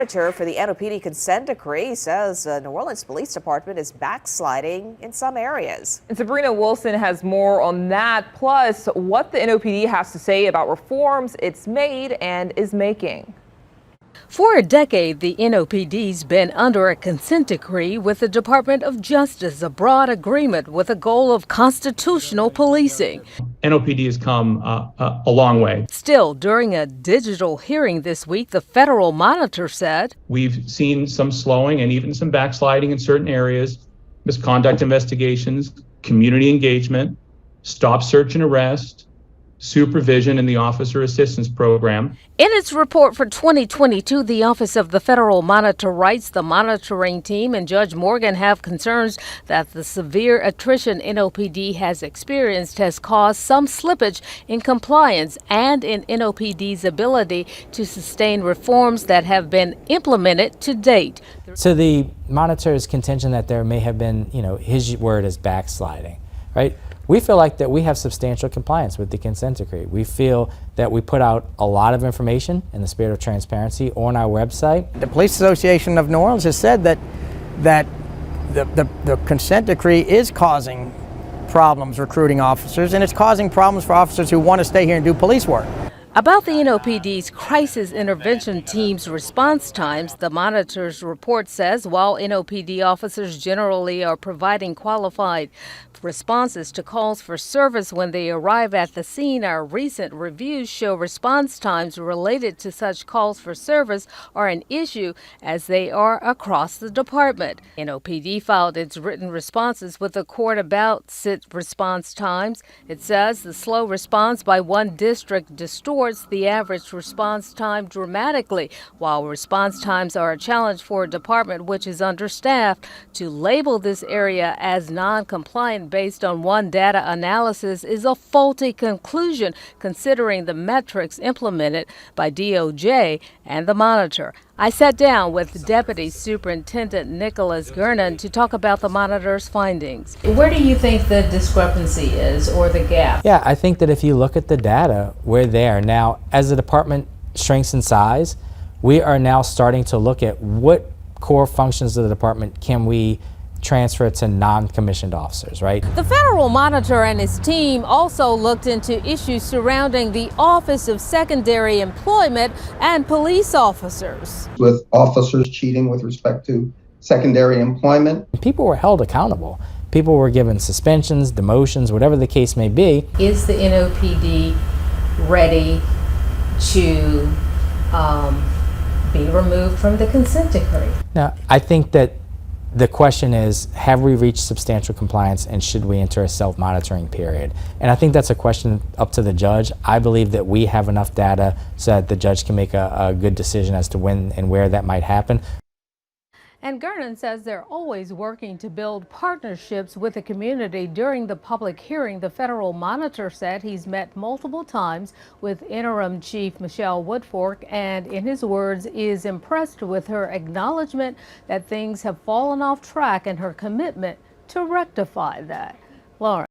Manager for the NOPD consent decree says the New Orleans Police Department is backsliding in some areas. And Sabrina Wilson has more on that, plus what the NOPD has to say about reforms it's made and is making. For a decade, the NOPD's been under a consent decree with the Department of Justice, a broad agreement with a goal of constitutional policing. NOPD has come a long way. Still, during a digital hearing this week, the Federal Monitor said, "We've seen some slowing and even some backsliding in certain areas, misconduct investigations, community engagement, stop, search, and arrest, supervision in the Officer Assistance Program." In its report for 2022, the Office of the Federal Monitor writes the monitoring team and Judge Morgan have concerns that the severe attrition NOPD has experienced has caused some slippage in compliance and in NOPD's ability to sustain reforms that have been implemented to date. So the monitor's contention that there may have been, his word is backsliding, right? We feel like that we have substantial compliance with the consent decree. We feel that we put out a lot of information in the spirit of transparency on our website. The Police Association of New Orleans has said that the consent decree is causing problems recruiting officers, and it's causing problems for officers who want to stay here and do police work. About the NOPD's crisis intervention team's response times, the Monitor's report says while NOPD officers generally are providing qualified responses to calls for service when they arrive at the scene, our recent reviews show response times related to such calls for service are an issue as they are across the department. NOPD filed its written responses with the court about SIT response times. It says the slow response by one district distorts the average response time dramatically. While response times are a challenge for a department which is understaffed, to label this area as non-compliant based on one data analysis is a faulty conclusion considering the metrics implemented by DOJ and the Monitor. I sat down with Deputy Superintendent Nicholas Gernon to talk about the Monitor's findings. Where do you think the discrepancy is or the gap? Yeah, I think that if you look at the data, we're there. Now, as the department shrinks in size, we are now starting to look at what core functions of the department can we transfer to non-commissioned officers, right? The Federal Monitor and his team also looked into issues surrounding the Office of Secondary Employment and police officers. With officers cheating with respect to secondary employment. People were held accountable. People were given suspensions, demotions, whatever the case may be. Is the NOPD ready to be removed from the consent decree? Now, I think that the question is, have we reached substantial compliance and should we enter a self-monitoring period? And I think that's a question up to the judge. I believe that we have enough data so that the judge can make a good decision as to when and where that might happen. And Gernon says they're always working to build partnerships with the community. During the public hearing, the Federal Monitor said he's met multiple times with Interim Chief Michelle Woodfork and, in his words, is impressed with her acknowledgement that things have fallen off track and her commitment to rectify that. Lauren.